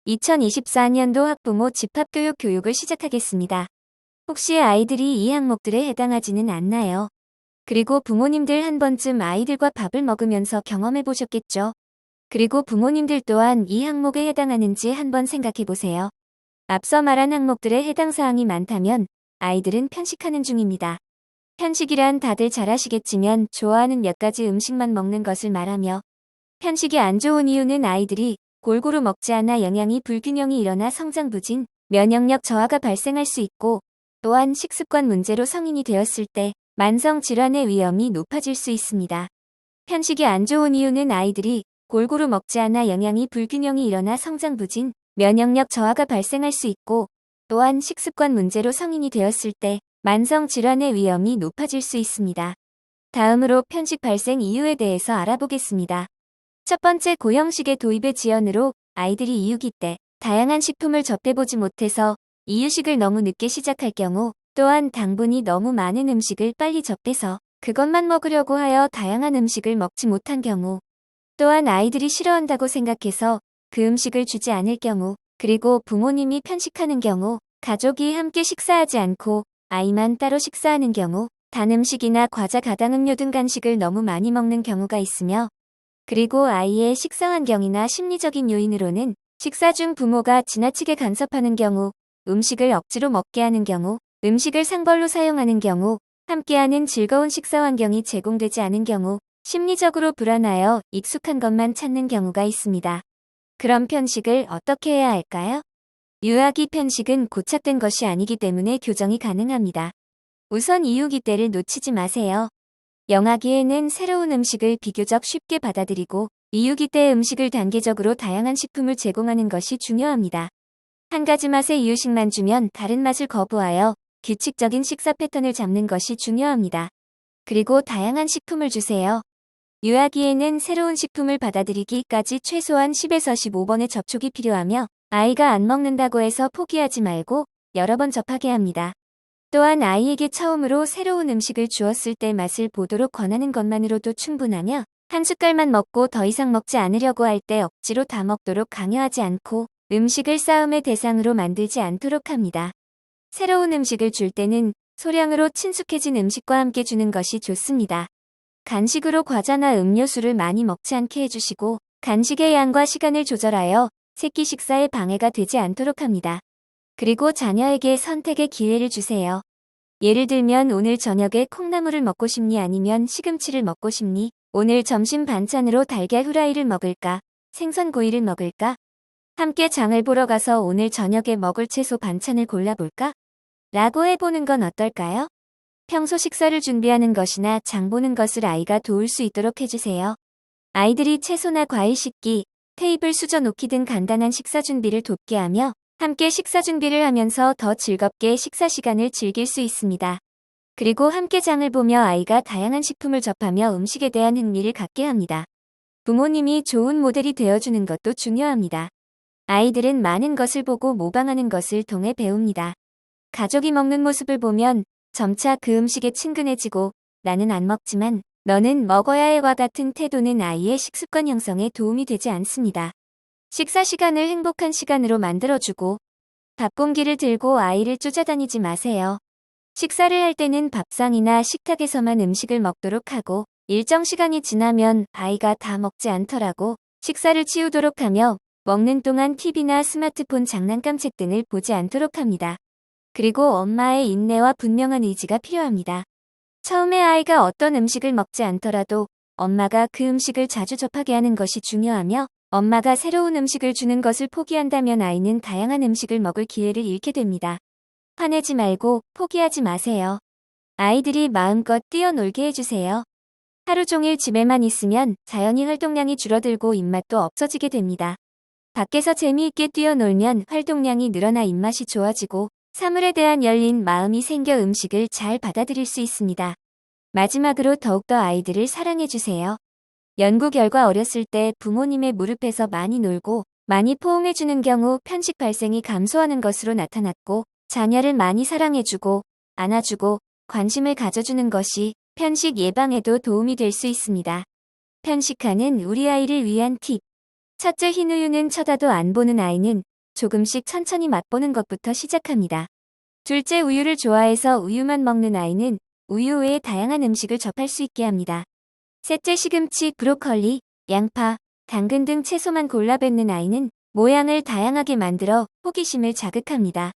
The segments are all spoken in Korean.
2024년도 학부모 집합교육 교육을 시작하겠습니다. 혹시 아이들이 이 항목들에 해당하지는 않나요? 그리고 부모님들 한 번쯤 아이들과 밥을 먹으면서 경험해 보셨겠죠? 그리고 부모님들 또한 이 항목에 해당하는지 한번 생각해 보세요. 앞서 말한 항목들에 해당 사항이 많다면 아이들은 편식하는 중입니다. 편식이란 다들 잘 아시겠지만 좋아하는 몇 가지 음식만 먹는 것을 말하며, 편식이 안 좋은 이유는 아이들이 골고루 먹지 않아 영양이 불균형이 일어나 성장 부진, 면역력 저하가 발생할 수 있고, 또한 식습관 문제로 성인이 되었을 때 만성 질환의 위험이 높아질 수 있습니다. 편식이 안 좋은 이유는 아이들이 골고루 먹지 않아 영양이 불균형이 일어나 성장 부진, 면역력 저하가 발생할 수 있고, 또한 식습관 문제로 성인이 되었을 때 만성 질환의 위험이 높아질 수 있습니다. 다음으로 편식 발생 이유에 대해서 알아보겠습니다. 첫 번째, 고형식의 도입의 지연으로 아이들이 이유기 때 다양한 식품을 접해보지 못해서 이유식을 너무 늦게 시작할 경우, 또한 당분이 너무 많은 음식을 빨리 접해서 그것만 먹으려고 하여 다양한 음식을 먹지 못한 경우, 또한 아이들이 싫어한다고 생각해서 그 음식을 주지 않을 경우, 그리고 부모님이 편식하는 경우, 가족이 함께 식사하지 않고 아이만 따로 식사하는 경우, 단 음식이나 과자, 가당음료 등 간식을 너무 많이 먹는 경우가 있으며, 그리고 아이의 식사 환경이나 심리적인 요인으로는 식사 중 부모가 지나치게 간섭하는 경우, 음식을 억지로 먹게 하는 경우, 음식을 상벌로 사용하는 경우, 함께하는 즐거운 식사 환경이 제공되지 않은 경우, 심리적으로 불안하여 익숙한 것만 찾는 경우가 있습니다. 그럼 편식을 어떻게 해야 할까요? 유아기 편식은 고착된 것이 아니기 때문에 교정이 가능합니다. 우선 이유기 때를 놓치지 마세요. 영아기에는 새로운 음식을 비교적 쉽게 받아들이고, 이유기 때 음식을 단계적으로 다양한 식품을 제공하는 것이 중요합니다. 한 가지 맛의 이유식만 주면 다른 맛을 거부하여 규칙적인 식사 패턴을 잡는 것이 중요합니다. 그리고 다양한 식품을 주세요. 유아기에는 새로운 식품을 받아들이기까지 최소한 10에서 15번의 접촉이 필요하며, 아이가 안 먹는다고 해서 포기하지 말고 여러 번 접하게 합니다. 또한 아이에게 처음으로 새로운 음식을 주었을 때 맛을 보도록 권하는 것만으로도 충분하며, 한 숟갈만 먹고 더 이상 먹지 않으려고 할 때 억지로 다 먹도록 강요하지 않고 음식을 싸움의 대상으로 만들지 않도록 합니다. 새로운 음식을 줄 때는 소량으로 친숙해진 음식과 함께 주는 것이 좋습니다. 간식으로 과자나 음료수를 많이 먹지 않게 해주시고, 간식의 양과 시간을 조절하여 새끼 식사에 방해가 되지 않도록 합니다. 그리고 자녀에게 선택의 기회를 주세요. 예를 들면, 오늘 저녁에 콩나물을 먹고 싶니, 아니면 시금치를 먹고 싶니? 오늘 점심 반찬으로 달걀 후라이를 먹을까? 생선 구이를 먹을까? 함께 장을 보러 가서 오늘 저녁에 먹을 채소 반찬을 골라볼까? 라고 해보는 건 어떨까요? 평소 식사를 준비하는 것이나 장 보는 것을 아이가 도울 수 있도록 해주세요. 아이들이 채소나 과일 씻기, 테이블 수저 놓기 등 간단한 식사 준비를 돕게 하며, 함께 식사 준비를 하면서 더 즐겁게 식사 시간을 즐길 수 있습니다. 그리고 함께 장을 보며 아이가 다양한 식품을 접하며 음식에 대한 흥미를 갖게 합니다. 부모님이 좋은 모델이 되어주는 것도 중요합니다. 아이들은 많은 것을 보고 모방하는 것을 통해 배웁니다. 가족이 먹는 모습을 보면 점차 그 음식에 친근해지고, 나는 안 먹지만 너는 먹어야 해와 같은 태도는 아이의 식습관 형성에 도움이 되지 않습니다. 식사 시간을 행복한 시간으로 만들어주고, 밥공기를 들고 아이를 쫓아다니지 마세요. 식사를 할 때는 밥상이나 식탁에서만 음식을 먹도록 하고, 일정 시간이 지나면 아이가 다 먹지 않더라도 식사를 치우도록 하며, 먹는 동안 TV나 스마트폰, 장난감, 책 등을 보지 않도록 합니다. 그리고 엄마의 인내와 분명한 의지가 필요합니다. 처음에 아이가 어떤 음식을 먹지 않더라도 엄마가 그 음식을 자주 접하게 하는 것이 중요하며, 엄마가 새로운 음식을 주는 것을 포기한다면 아이는 다양한 음식을 먹을 기회를 잃게 됩니다. 화내지 말고 포기하지 마세요. 아이들이 마음껏 뛰어놀게 해주세요. 하루 종일 집에만 있으면 자연히 활동량이 줄어들고 입맛도 없어지게 됩니다. 밖에서 재미있게 뛰어놀면 활동량이 늘어나 입맛이 좋아지고, 사물에 대한 열린 마음이 생겨 음식을 잘 받아들일 수 있습니다. 마지막으로 더욱더 아이들을 사랑해주세요. 연구 결과 어렸을 때 부모님의 무릎에서 많이 놀고 많이 포옹해주는 경우 편식 발생이 감소하는 것으로 나타났고, 자녀를 많이 사랑해주고 안아주고 관심을 가져주는 것이 편식 예방에도 도움이 될 수 있습니다. 편식하는 우리 아이를 위한 팁. 첫째, 흰 우유는 쳐다도 안 보는 아이는 조금씩 천천히 맛보는 것부터 시작합니다. 둘째, 우유를 좋아해서 우유만 먹는 아이는 우유 외에 다양한 음식을 접할 수 있게 합니다. 셋째, 시금치, 브로콜리, 양파, 당근 등 채소만 골라 뱉는 아이는 모양을 다양하게 만들어 호기심을 자극합니다.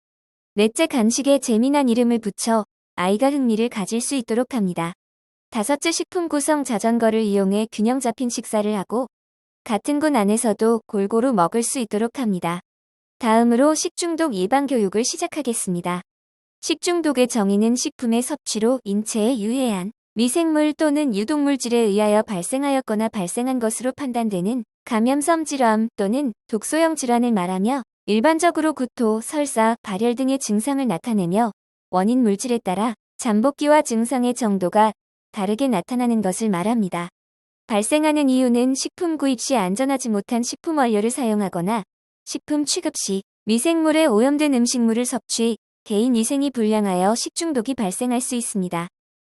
넷째, 간식에 재미난 이름을 붙여 아이가 흥미를 가질 수 있도록 합니다. 다섯째, 식품 구성 자전거를 이용해 균형 잡힌 식사를 하고 같은 군 안에서도 골고루 먹을 수 있도록 합니다. 다음으로 식중독 예방 교육을 시작하겠습니다. 식중독의 정의는 식품의 섭취로 인체에 유해한 미생물 또는 유독물질에 의하여 발생하였거나 발생한 것으로 판단되는 감염성 질환 또는 독소형 질환을 말하며 일반적으로 구토, 설사, 발열 등의 증상을 나타내며 원인 물질에 따라 잠복기와 증상의 정도가 다르게 나타나는 것을 말합니다. 발생하는 이유는 식품 구입 시 안전하지 못한 식품 원료를 사용하거나 식품 취급 시 미생물에 오염된 음식물을 섭취, 개인 위생이 불량하여 식중독이 발생할 수 있습니다.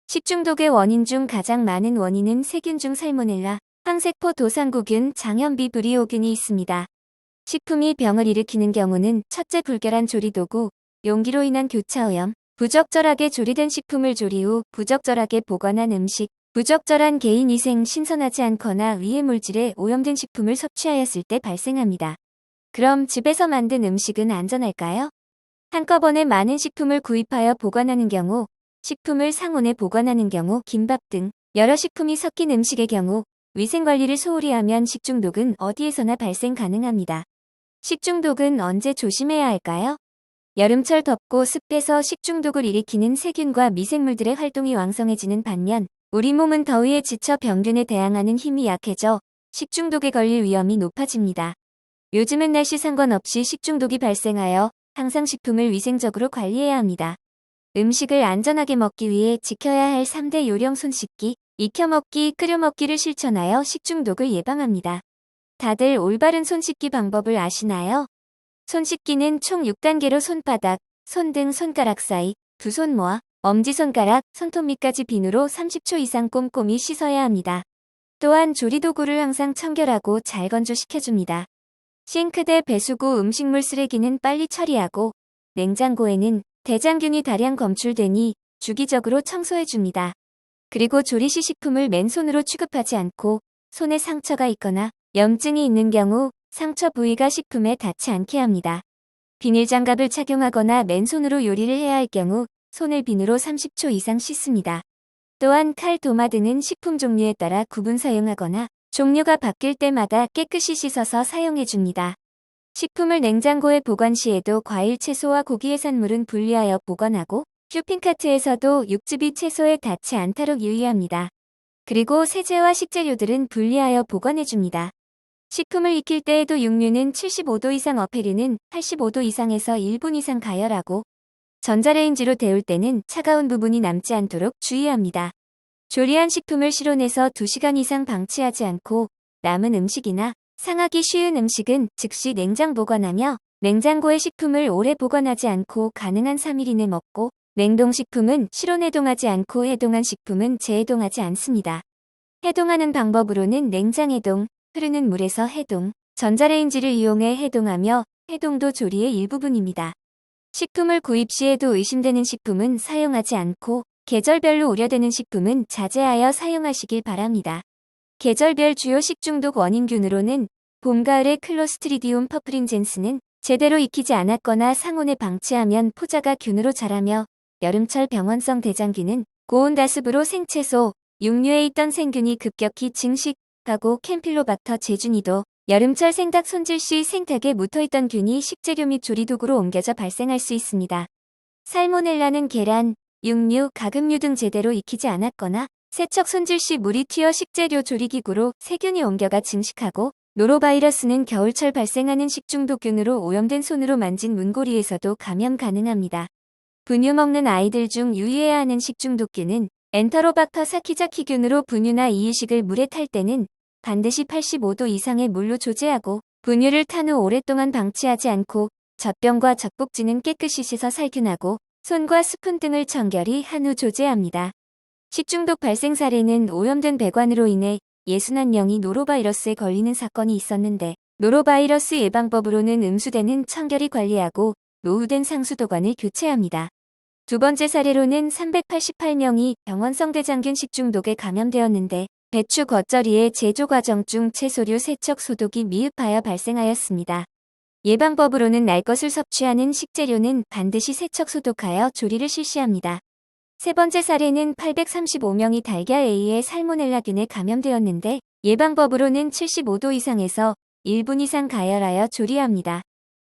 식중독의 원인 중 가장 많은 원인은 세균 중 살모넬라, 황세포 도상구균, 장염비브리오균이 있습니다. 식품이 병을 일으키는 경우는 첫째, 불결한 조리도구, 용기로 인한 교차오염, 부적절하게 조리된 식품을 조리 후 부적절하게 보관한 음식, 부적절한 개인위생, 신선하지 않거나 위해 물질에 오염된 식품을 섭취하였을 때 발생합니다. 그럼 집에서 만든 음식은 안전할까요? 한꺼번에 많은 식품을 구입하여 보관하는 경우, 식품을 상온에 보관하는 경우, 김밥 등 여러 식품이 섞인 음식의 경우 위생관리를 소홀히 하면 식중독은 어디에서나 발생 가능합니다. 식중독은 언제 조심해야 할까요? 여름철 덥고 습해서 식중독을 일으키는 세균과 미생물들의 활동이 왕성해지는 반면 우리 몸은 더위에 지쳐 병균에 대항하는 힘이 약해져 식중독에 걸릴 위험이 높아집니다. 요즘은 날씨 상관없이 식중독이 발생하여 항상 식품을 위생적으로 관리해야 합니다. 음식을 안전하게 먹기 위해 지켜야 할 3대 요령: 손 씻기, 익혀 먹기, 끓여 먹기를 실천하여 식중독을 예방합니다. 다들 올바른 손 씻기 방법을 아시나요? 손 씻기는 총 6단계로 손바닥, 손등, 손가락 사이, 두 손 모아, 엄지손가락, 손톱 밑까지 비누로 30초 이상 꼼꼼히 씻어야 합니다. 또한 조리도구를 항상 청결하고 잘 건조시켜줍니다. 싱크대, 배수구, 음식물 쓰레기는 빨리 처리하고 냉장고에는 대장균이 다량 검출되니 주기적으로 청소해줍니다. 그리고 조리 시 식품을 맨손으로 취급하지 않고 손에 상처가 있거나 염증이 있는 경우 상처 부위가 식품에 닿지 않게 합니다. 비닐장갑을 착용하거나 맨손으로 요리를 해야 할 경우 손을 비누로 30초 이상 씻습니다. 또한 칼, 도마 등은 식품 종류에 따라 구분 사용하거나 종류가 바뀔 때마다 깨끗이 씻어서 사용해줍니다. 식품을 냉장고에 보관 시에도 과일, 채소와 고기, 해산물은 분리하여 보관하고 쇼핑카트에서도 육즙이 채소에 닿지 않도록 유의합니다. 그리고 세제와 식재료들은 분리하여 보관해줍니다. 식품을 익힐 때에도 육류는 75도 이상, 어패류는 85도 이상에서 1분 이상 가열하고 전자레인지로 데울 때는 차가운 부분이 남지 않도록 주의합니다. 조리한 식품을 실온에서 2시간 이상 방치하지 않고 남은 음식이나 상하기 쉬운 음식은 즉시 냉장 보관하며 냉장고에 식품을 오래 보관하지 않고 가능한 3일 이내 먹고 냉동식품은 실온 해동하지 않고 해동한 식품은 재해동하지 않습니다. 해동하는 방법으로는 냉장해동, 흐르는 물에서 해동, 전자레인지를 이용해 해동하며 해동도 조리의 일부분입니다. 식품을 구입 시에도 의심되는 식품은 사용하지 않고 계절별로 우려되는 식품은 자제하여 사용하시길 바랍니다. 계절별 주요 식중독 원인균으로는 봄, 가을의 클로스트리디움 퍼프린젠스는 제대로 익히지 않았거나 상온에 방치하면 포자가 균으로 자라며 여름철 병원성 대장균은 고온 가습으로 생채소, 육류에 있던 생균이 급격히 증식하고 캠필로박터 제주니도 여름철 생닭 손질 시 생닭에 묻어있던 균이 식재료 및 조리도구로 옮겨져 발생할 수 있습니다. 살모넬라는 계란, 육류, 가금류 등 제대로 익히지 않았거나 세척 손질 시 물이 튀어 식재료 조리기구로 세균이 옮겨가 증식하고 노로바이러스는 겨울철 발생하는 식중독균으로 오염된 손으로 만진 문고리에서도 감염 가능합니다. 분유 먹는 아이들 중 유의해야 하는 식중독균은 엔터로박터 사키자키균으로 분유나 이유식을 물에 탈 때는 반드시 85도 이상의 물로 조제하고 분유를 탄 후 오랫동안 방치하지 않고 젖병과 젖꼭지는 깨끗이 씻어 살균하고 손과 스푼 등을 청결히 한 후 조제합니다. 식중독 발생 사례는 오염된 배관으로 인해 61명이 노로바이러스에 걸리는 사건이 있었는데 노로바이러스 예방법으로는 음수되는 청결이 관리하고 노후된 상수도관을 교체합니다. 두 번째 사례로는 388명이 병원성 대장균 식중독에 감염되었는데 배추 겉절이의 제조 과정 중 채소류 세척 소독이 미흡하여 발생하였습니다. 예방법으로는 날 것을 섭취하는 식재료는 반드시 세척 소독하여 조리를 실시합니다. 세 번째 사례는 835명이 달걀 A의 살모넬라균에 감염되었는데 예방법으로는 75도 이상에서 1분 이상 가열하여 조리합니다.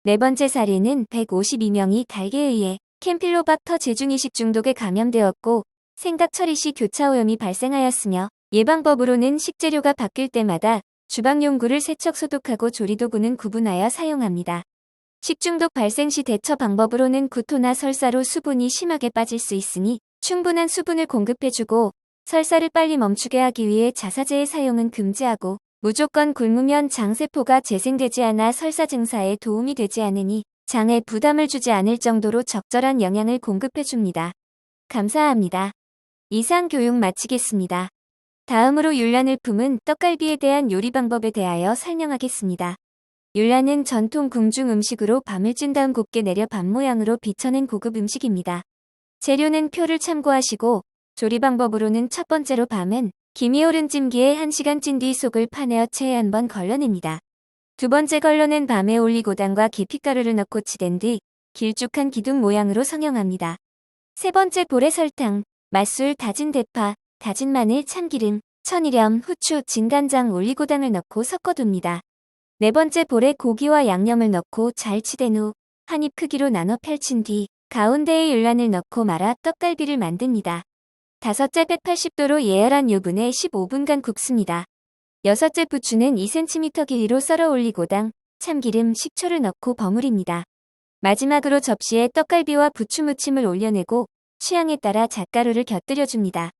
네 번째 사례는 152명이 닭에 의해 캠필로박터 제중이식 중독에 감염되었고 생닭 처리 시 교차오염이 발생하였으며 예방법으로는 식재료가 바뀔 때마다 주방용구를 세척 소독하고 조리도구는 구분하여 사용합니다. 식중독 발생 시 대처 방법으로는 구토나 설사로 수분이 심하게 빠질 수 있으니 충분한 수분을 공급해주고 설사를 빨리 멈추게 하기 위해 자사제의 사용은 금지하고 무조건 굶으면 장세포가 재생되지 않아 설사 증사에 도움이 되지 않으니 장에 부담을 주지 않을 정도로 적절한 영양을 공급해줍니다. 감사합니다. 이상 교육 마치겠습니다. 다음으로 율란을 품은 떡갈비에 대한 요리 방법에 대하여 설명하겠습니다. 율란은 전통 궁중 음식으로 밤을 찐 다음 곱게 내려 밥 모양으로 비춰낸 고급 음식입니다. 재료는 표를 참고하시고 조리 방법으로는 첫 번째로 밤은 김이 오른 찜기에 1시간 찐 뒤 속을 파내어 체에 한번 걸러냅니다. 두 번째 걸러낸 밤에 올리고당과 계피가루를 넣고 치댄 뒤 길쭉한 기둥 모양으로 성형합니다. 세 번째 볼에 설탕, 맛술, 다진 대파, 다진 마늘, 참기름, 천일염, 후추, 진간장, 올리고당을 넣고 섞어둡니다. 네 번째 볼에 고기와 양념을 넣고 잘 치댄 후 한 입 크기로 나눠 펼친 뒤 가운데에 율란을 넣고 말아 떡갈비를 만듭니다. 다섯째 180도로 예열한 유분에 15분간 굽습니다. 여섯째 부추는 2cm 길이로 썰어 올리고당, 참기름, 식초를 넣고 버무립니다. 마지막으로 접시에 떡갈비와 부추 무침을 올려내고 취향에 따라 잣가루를 곁들여줍니다.